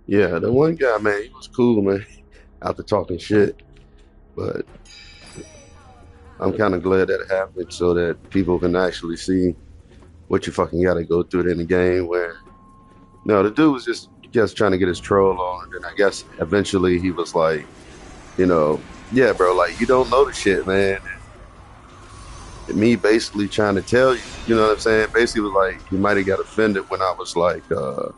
Yeah, the one guy, man, he was cool, man, after talking shit. But I'm kind of glad that it happened so that people can actually see what you fucking got to go through in the game. Where no, the dude was just trying to get his troll on, and I guess eventually he was like, yeah, bro, like you don't know the shit, man. And me basically trying to tell you, you know what I'm saying? Basically was like he might have got offended when I was like, got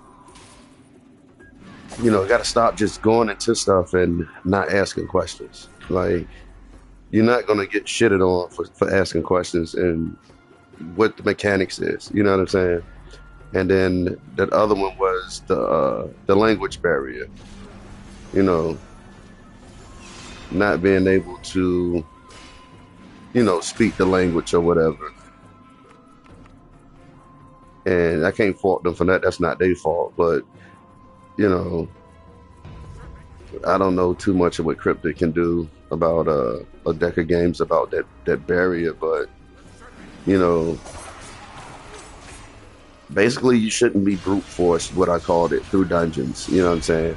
to stop just going into stuff and not asking questions. Like you're not gonna get shitted on for asking questions and what the mechanics is. You know what I'm saying? And then that other one was the language barrier. You know, not being able to speak the language or whatever. And I can't fault them for that. That's not their fault. But you know, I don't know too much of what Cryptic can do about a deck of games about that barrier. But you know, basically, you shouldn't be brute force. What I called it through dungeons. You know what I'm saying?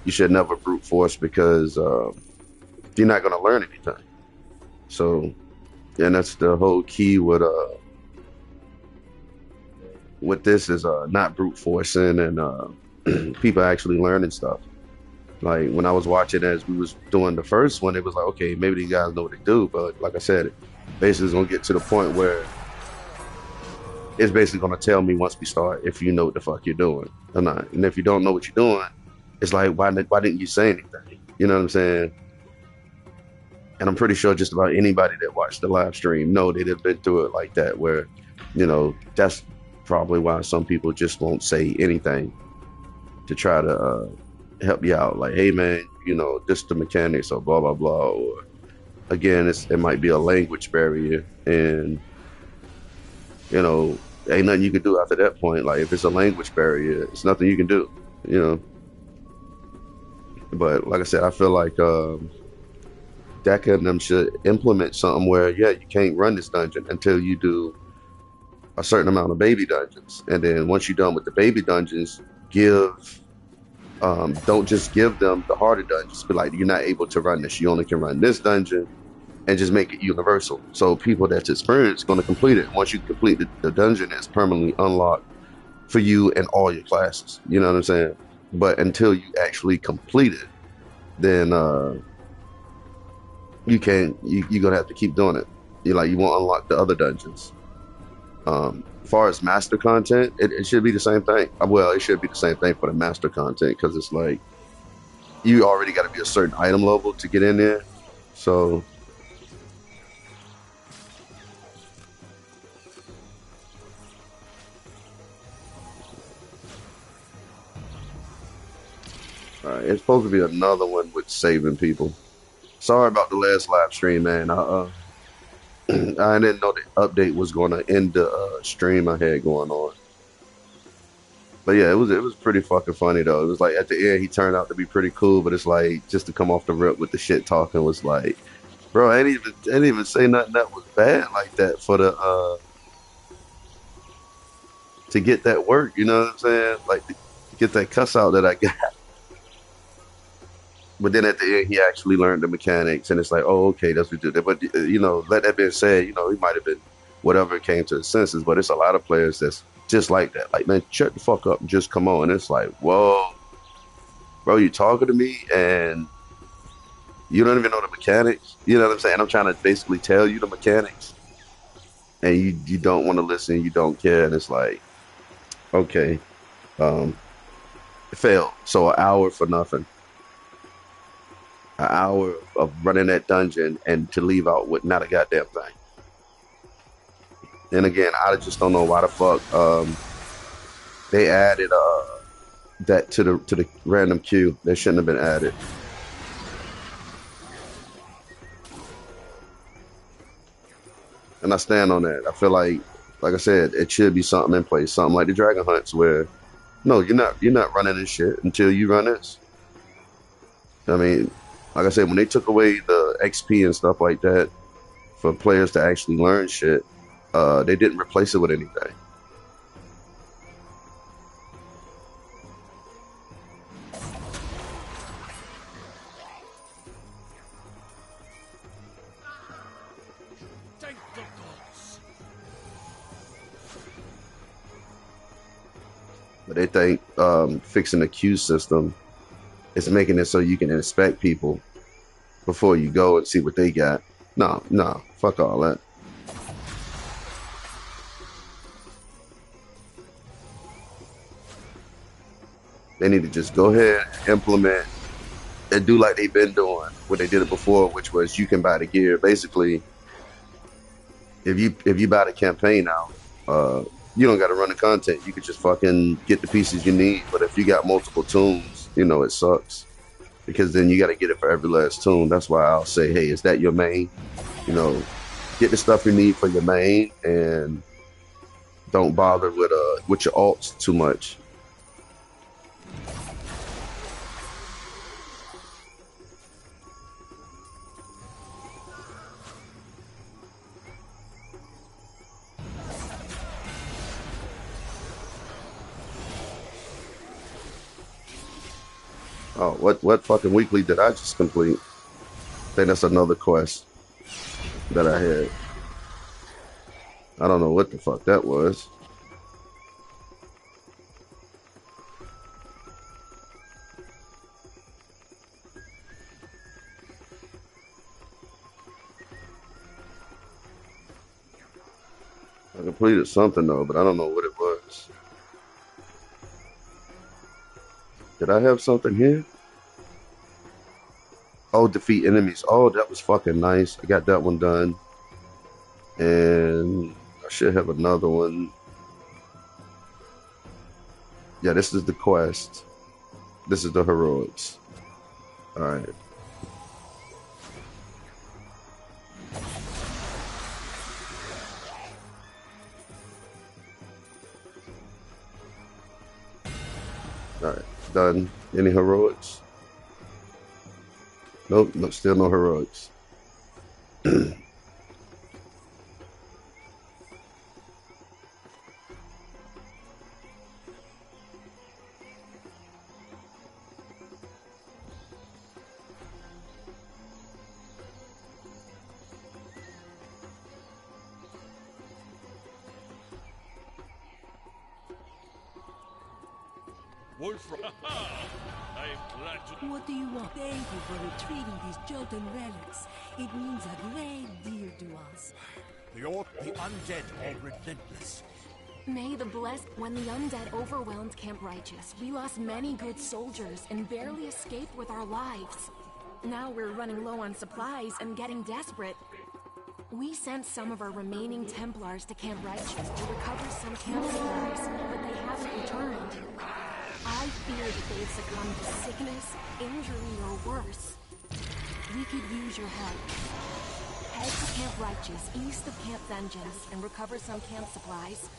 You should never brute force because you're not going to learn anything. So, and that's the whole key with this is not brute forcing and people actually learning stuff. Like when I was watching as we was doing the first one, it was like, okay, maybe these guys know what they do, but like I said, basically it's gonna get to the point where it's basically gonna tell me once we start if you know what the fuck you're doing or not. And if you don't know what you're doing, it's like why didn't you say anything? You know what I'm saying? And I'm pretty sure just about anybody that watched the live stream know they'd have been through it like that, where, that's probably why some people just won't say anything to try to help you out. Like, hey man, just the mechanics or blah blah blah. Or again, it might be a language barrier, and you know, ain't nothing you can do after that point. Like if it's a language barrier, it's nothing you can do. You know. But like I said, I feel like DECA and them should implement something where, yeah, you can't run this dungeon until you do a certain amount of baby dungeons. And then once you're done with the baby dungeons, don't just give them the harder dungeons. Be like, you're not able to run this. You only can run this dungeon and just make it universal. So people that's experienced going to complete it. Once you complete the dungeon, it's permanently unlocked for you and all your classes. You know what I'm saying? But until you actually complete it, then you can't. You're gonna have to keep doing it. You won't unlock the other dungeons. As far as master content, it should be the same thing. Well, it should be the same thing for the master content because it's like you already got to be a certain item level to get in there. So it's supposed to be another one with saving people. Sorry about the last live stream, man. I didn't know the update was going to end the stream I had going on. But yeah, it was pretty fucking funny though. It was like at the end he turned out to be pretty cool, but it's like just to come off the rip with the shit talking was like, bro, I ain't even say nothing that was bad like that for the to get that work. You know what I'm saying? Like to get that cuss out that I got. But then at the end he actually learned the mechanics, and it's like, oh, okay, that's what you did. But let that being said, he might have been whatever came to his senses. But it's a lot of players that's just like that. Like, man, shut the fuck up and just come on. And it's like, whoa, bro, you talking to me and you don't even know the mechanics. You know what I'm saying? I'm trying to basically tell you the mechanics, and you don't want to listen. You don't care, and it's like, okay, um, it failed. So an hour for nothing. An hour of running that dungeon and to leave out with not a goddamn thing. And again, I just don't know why the fuck they added that to the random queue. They shouldn't have been added. And I stand on that. I feel like I said, it should be something in place, something like the Dragon Hunts, where no, you're not running this shit until you run this. I mean, like I said, when they took away the XP and stuff like that for players to actually learn shit, they didn't replace it with anything. But they think fixing the queue system is making it so you can inspect people before you go and see what they got. No, no, fuck all that. They need to just go ahead and implement and do like they've been doing what they did it before, which was you can buy the gear. Basically, if you buy the campaign out, you don't got to run the content. You could just fucking get the pieces you need. But if you got multiple tunes, it sucks because then you got to get it for every last tune. That's why I'll say, hey, is that your main? You know, get the stuff you need for your main, and don't bother with your alts too much. Oh, what fucking weekly did I just complete? I think that's another quest that I had. I don't know what the fuck that was. I completed something though, but I don't know what it was. Did I have something here? Oh, defeat enemies. Oh, that was fucking nice. I got that one done. And I should have another one. Yeah, this is the quest. This is the heroics. All right. All right. Done. Any heroics? Nope. No, still no heroics. Wolfram. I'm glad to. What do you want? Thank you for retrieving these Jotun relics. It means a great deal to us. The undead are relentless. May the blessed. When the undead overwhelmed Camp Righteous, we lost many good soldiers and barely escaped with our lives. Now we're running low on supplies and getting desperate. We sent some of our remaining Templars to Camp Righteous to recover some camp supplies, but they haven't returned. I fear that they've succumbed to sickness, injury, or worse. We could use your help. Head to Camp Righteous, east of Camp Vengeance, and recover some camp supplies.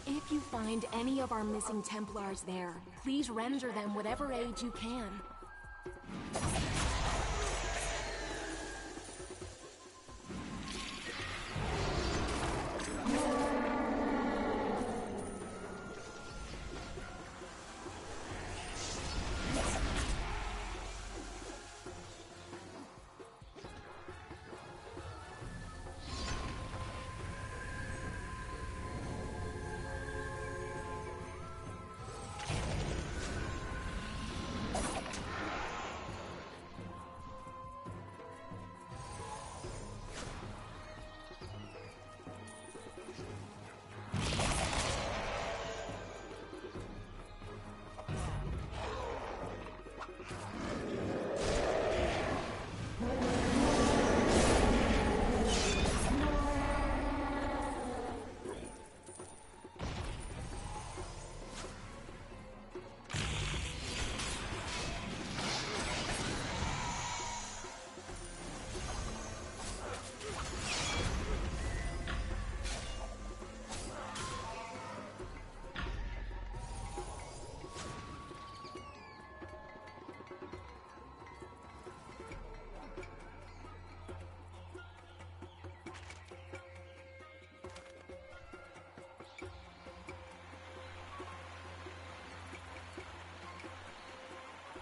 If you find any of our missing Templars there, please render them whatever aid you can.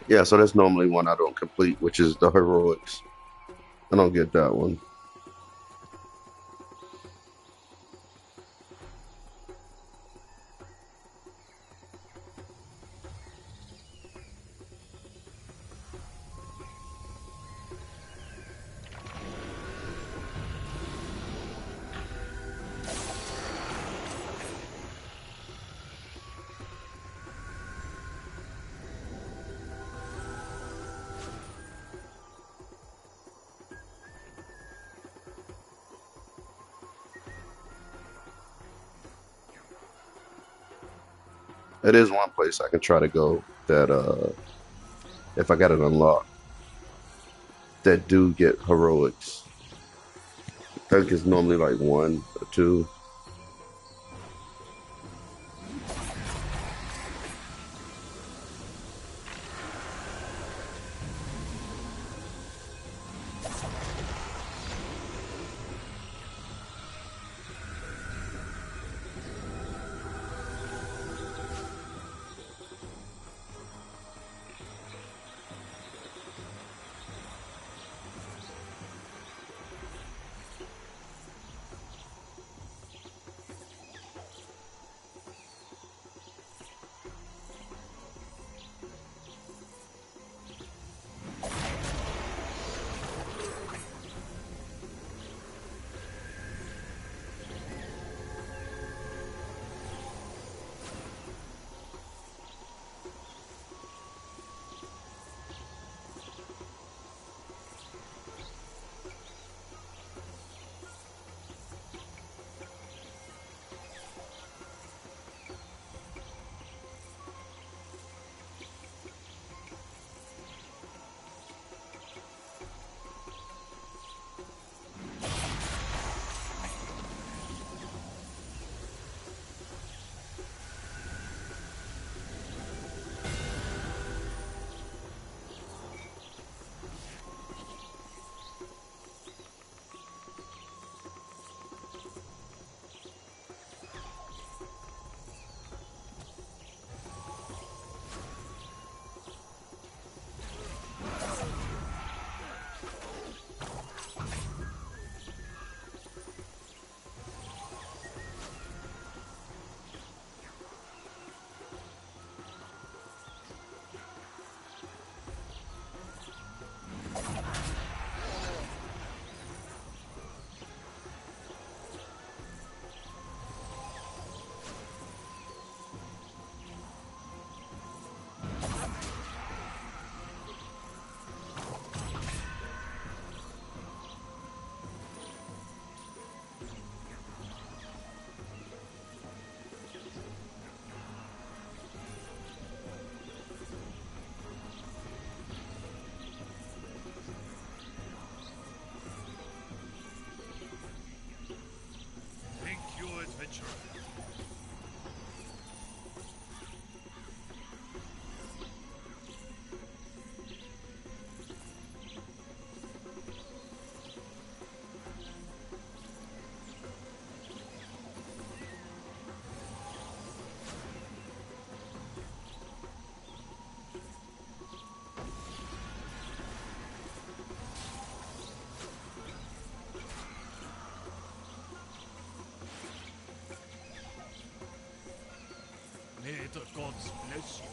Yeah, so that's normally one I don't complete, which is the heroics. I don't get that one. It is one place I can try to go that if I got it unlocked that do get heroics. I think it's normally like one or two. Thank you, adventurer. May the gods bless you.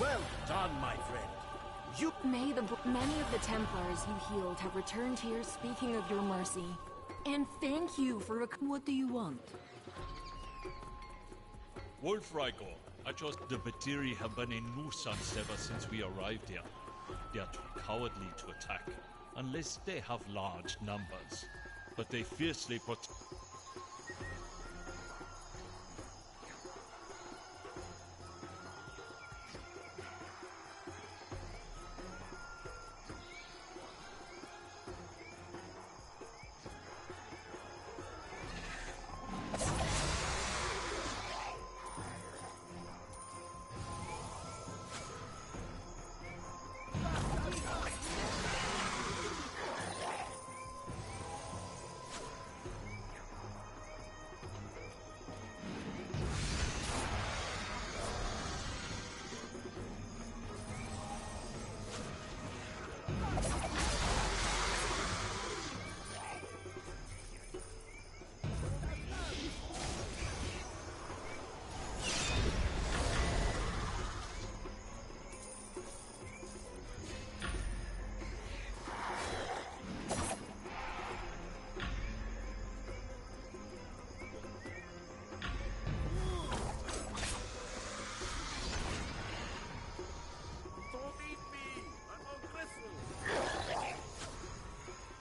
Well done, my friend. You... Many of the Templars you healed have returned here speaking of your mercy. And thank you for... What do you want? Wolfrigor, I trust the Batiri have been a nuisance ever since we arrived here. They are too cowardly to attack, unless they have large numbers. But they fiercely protect...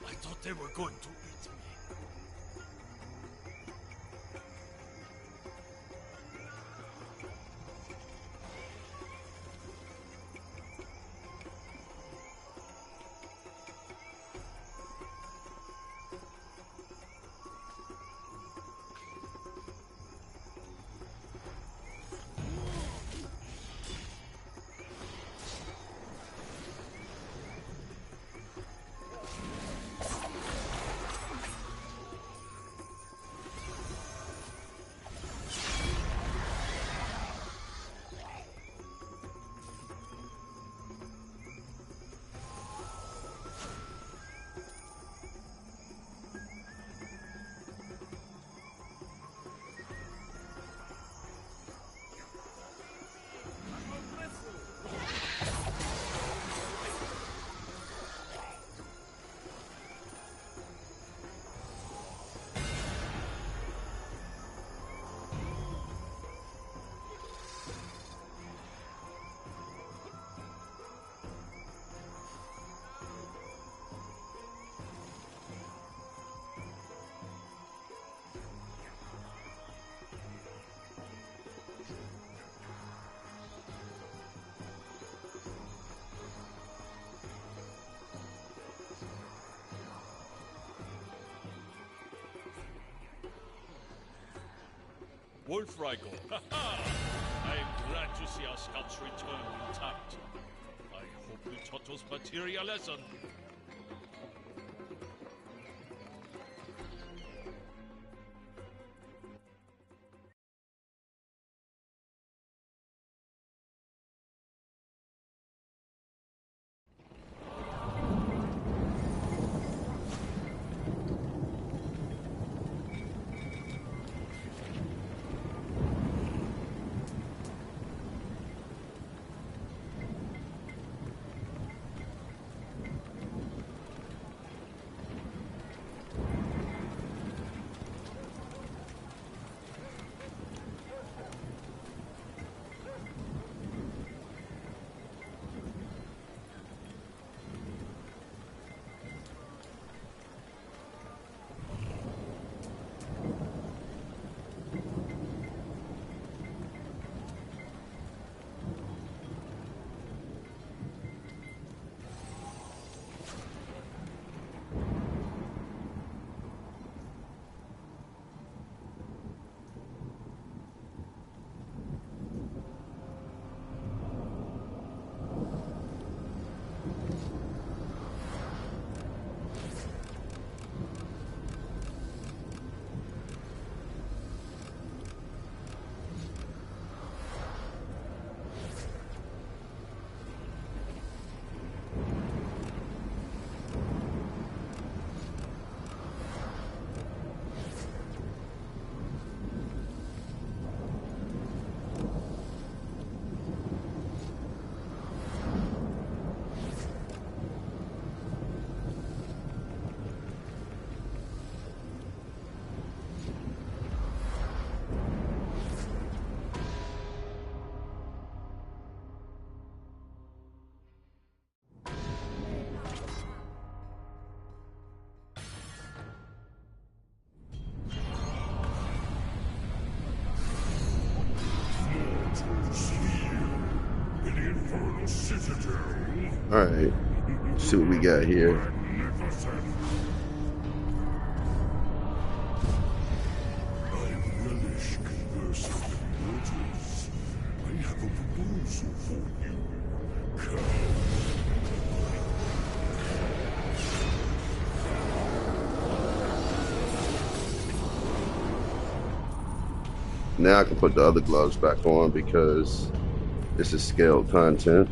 I thought they were going to eat me. Wolfrigor, I am glad to see our scouts return intact. I hope we taught those Batiri a lesson. All right, see what we got here. Now I can put the other gloves back on because this is scaled content.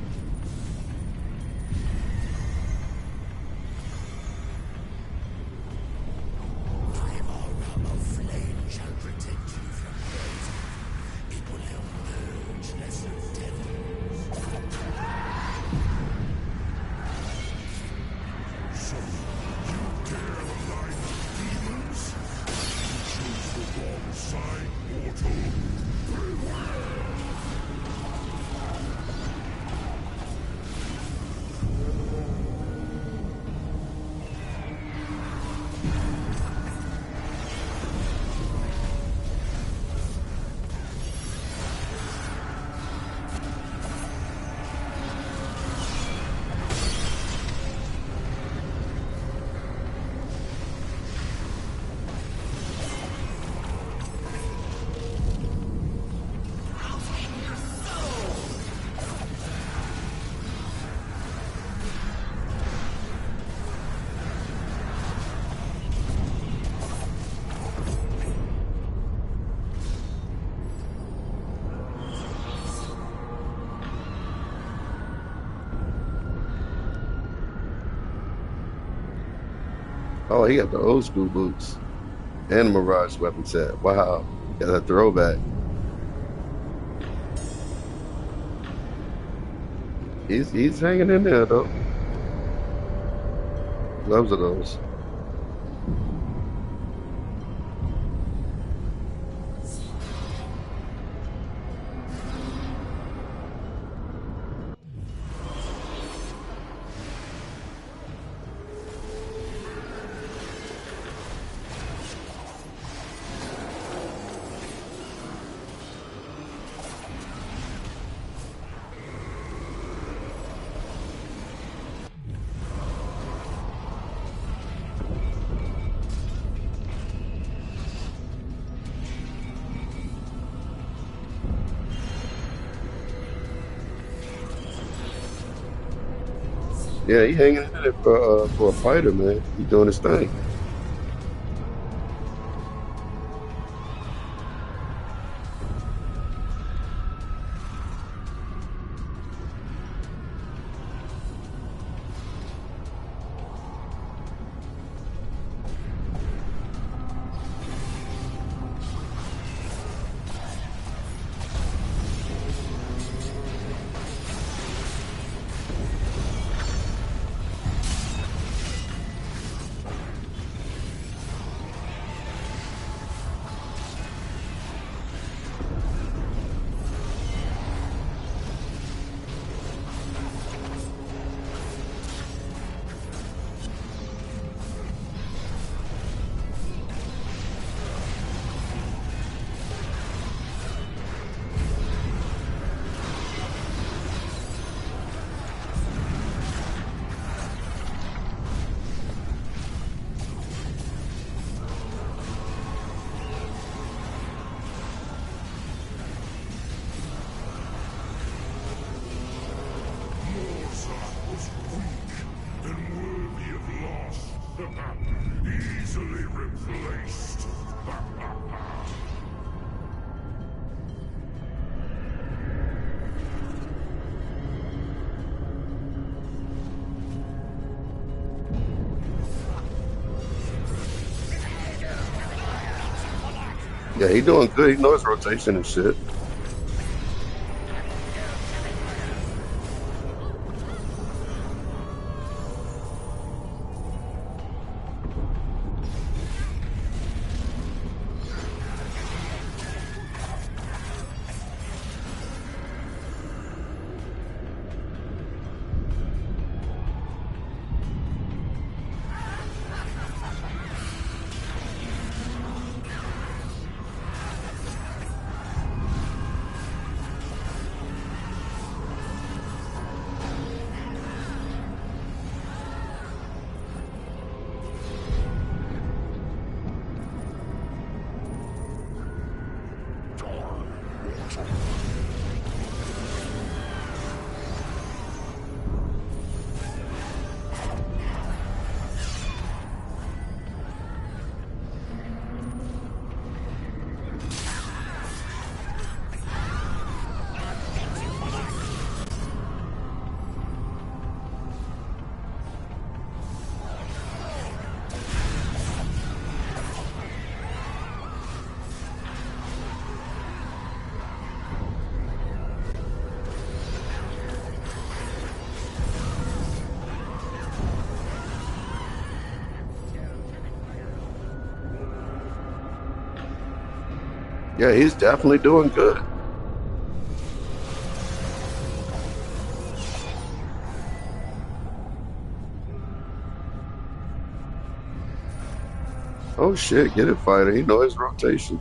Oh, he got the old school boots and the Mirage weapon set. Wow, got a throwback. He's hanging in there though. Gloves of those. Yeah, he hanging in there for a fighter, man. He doing his thing. Easily replaced. Yeah, he doing good. He knows rotation and shit. Yeah, he's definitely doing good. Oh shit, get it, fighter. He know his rotation.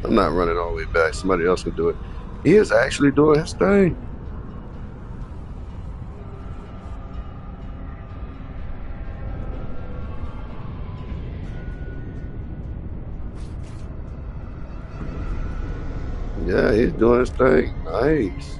I'm not running all the way back. Somebody else can do it. He is actually doing his thing. Yeah, he's doing his thing. Nice.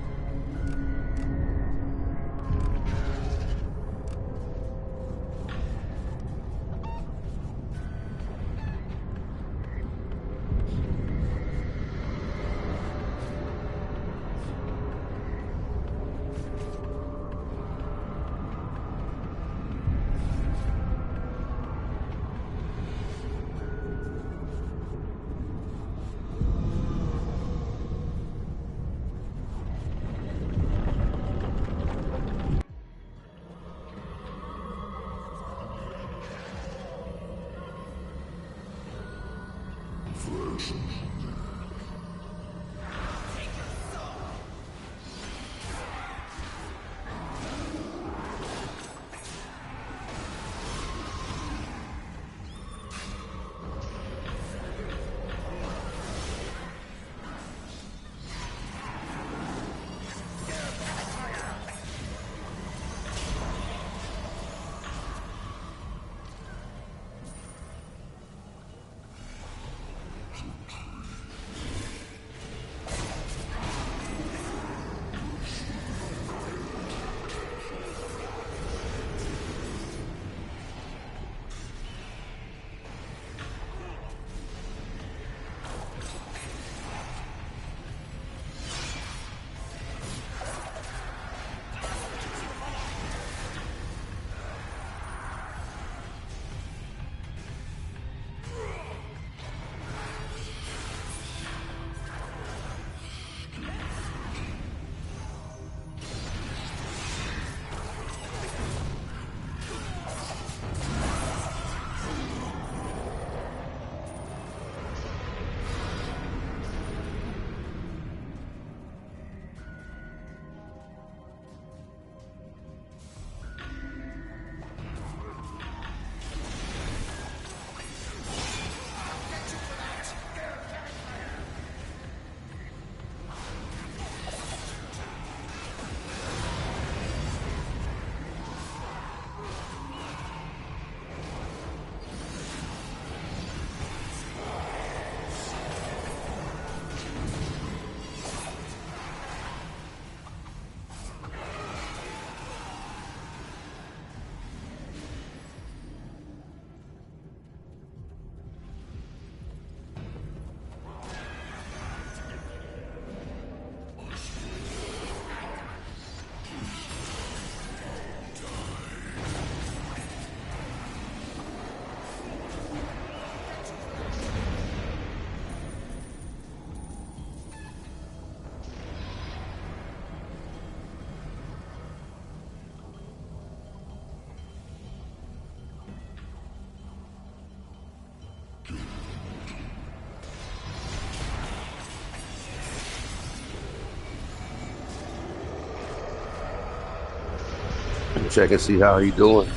Check and see how he doing.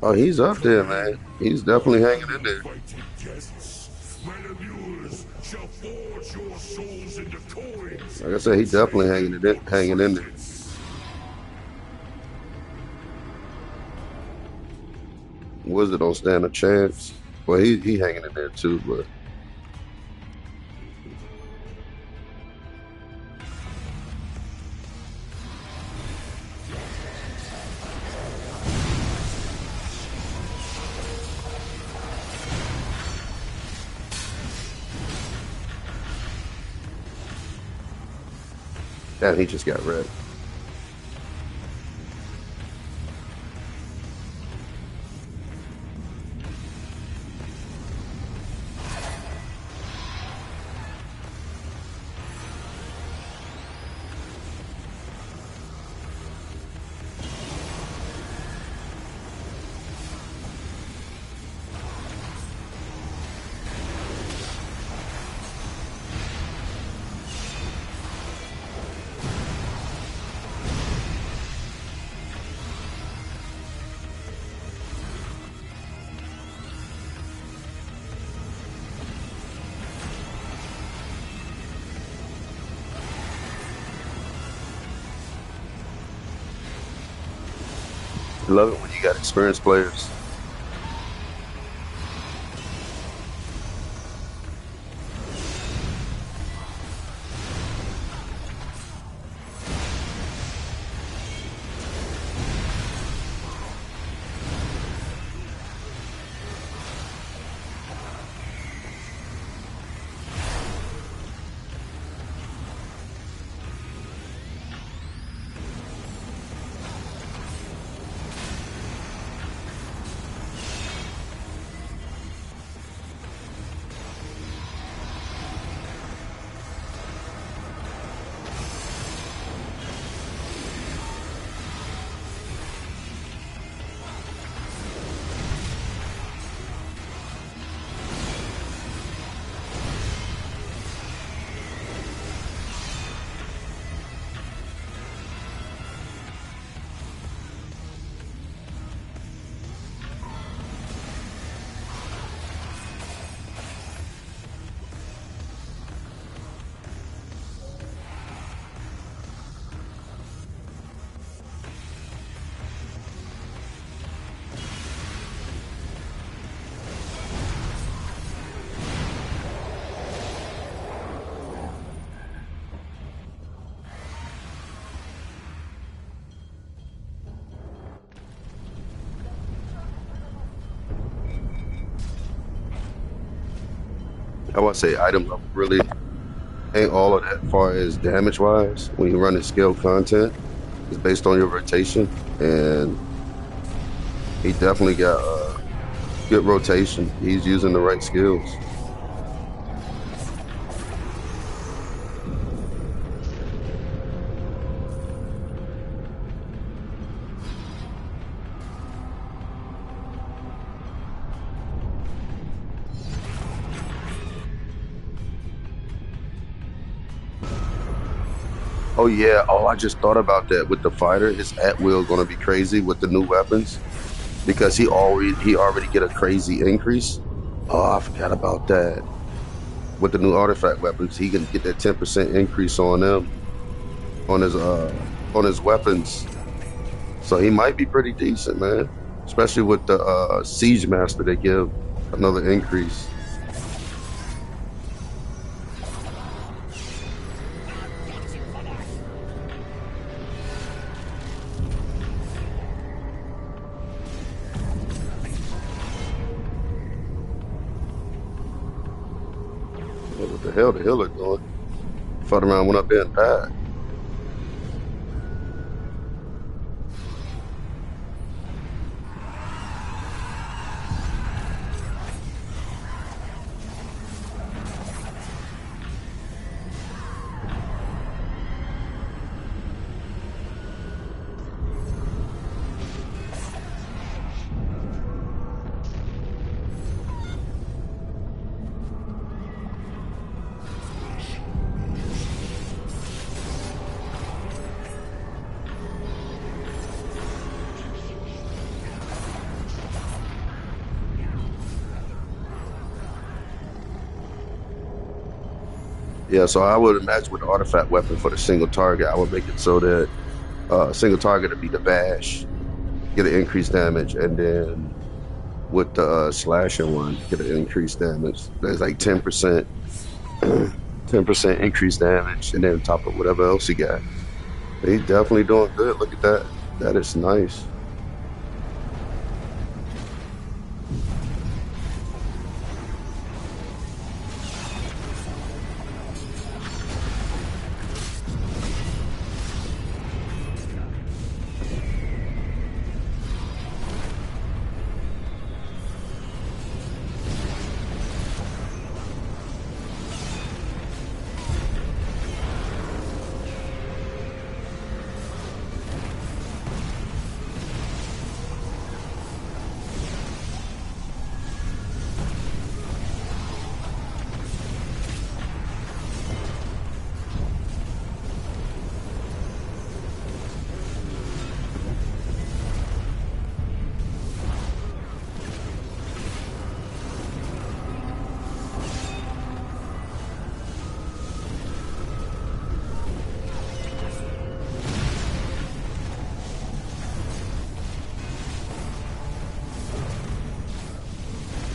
Oh, he's up there, man. He's definitely hanging in there. Invited guests, my allures shall forge your souls into coins. Like I said, he definitely hanging in there. Wizard don't stand a chance. Well, he hanging in there too, but damn, he just got wrecked. I love it when you got experienced players. I want to say item level really ain't all of that far as damage wise. When you run the scale content, it's based on your rotation, and he definitely got good rotation. He's using the right skills. Oh yeah. Oh, I just thought about that with the fighter. His at will going to be crazy with the new weapons because he already get a crazy increase. Oh, I forgot about that. With the new artifact weapons, he can get that 10% increase on them on his weapons. So he might be pretty decent, man. Especially with the siege master, they give another increase. What the hell the healer doing? Fought around, went up there and died. Yeah, so I would imagine with the artifact weapon for the single target, I would make it so that single target would be the bash, get an increased damage, and then with the slasher one. Get an increased damage. There's like 10%, 10% increased damage, and then on top of whatever else he got. He definitely doing good. Look at that. That is nice.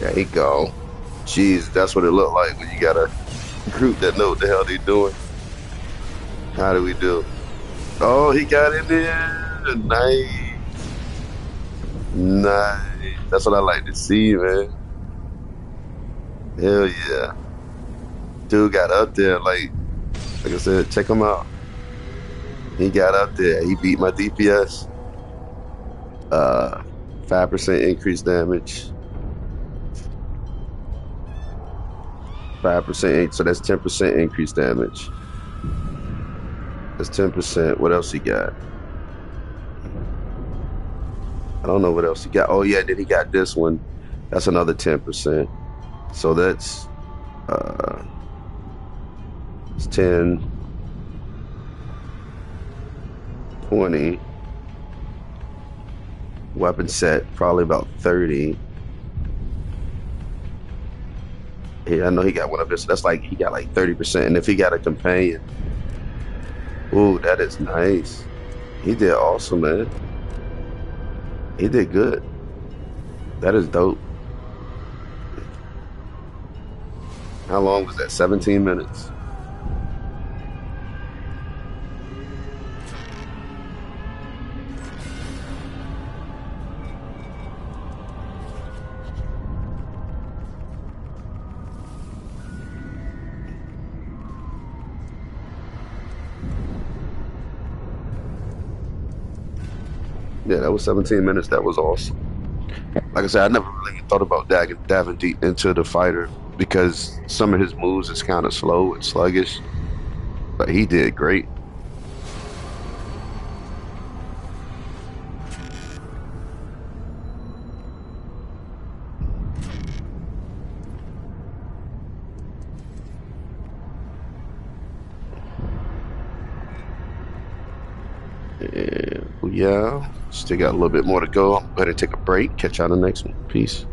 There you go. Jeez, that's what it looked like when you got a group that know what the hell they doing. How do we do? Oh, he got in there. Nice. Nice. That's what I like to see, man. Hell yeah. Dude got up there, like I said, check him out. He got up there. He beat my DPS. Uh 5% increased damage. 5%, so that's 10% increased damage. That's 10%. What else he got? I don't know what else he got. Oh yeah, then he got this one. That's another 10%. So that's uh it's 10, 20. Weapon set, probably about 30. Yeah, I know he got one of this. So that's like he got like 30%. And if he got a companion, ooh, that is nice. He did awesome, man. He did good. That is dope. How long was that? 17 minutes. Yeah, that was 17 minutes. That was awesome. Like I said, I never really thought about diving deep into the fighter because some of his moves is kind of slow and sluggish, but he did great. And yeah, still got a little bit more to go. I'm going to take a break. Catch you on the next one. Peace.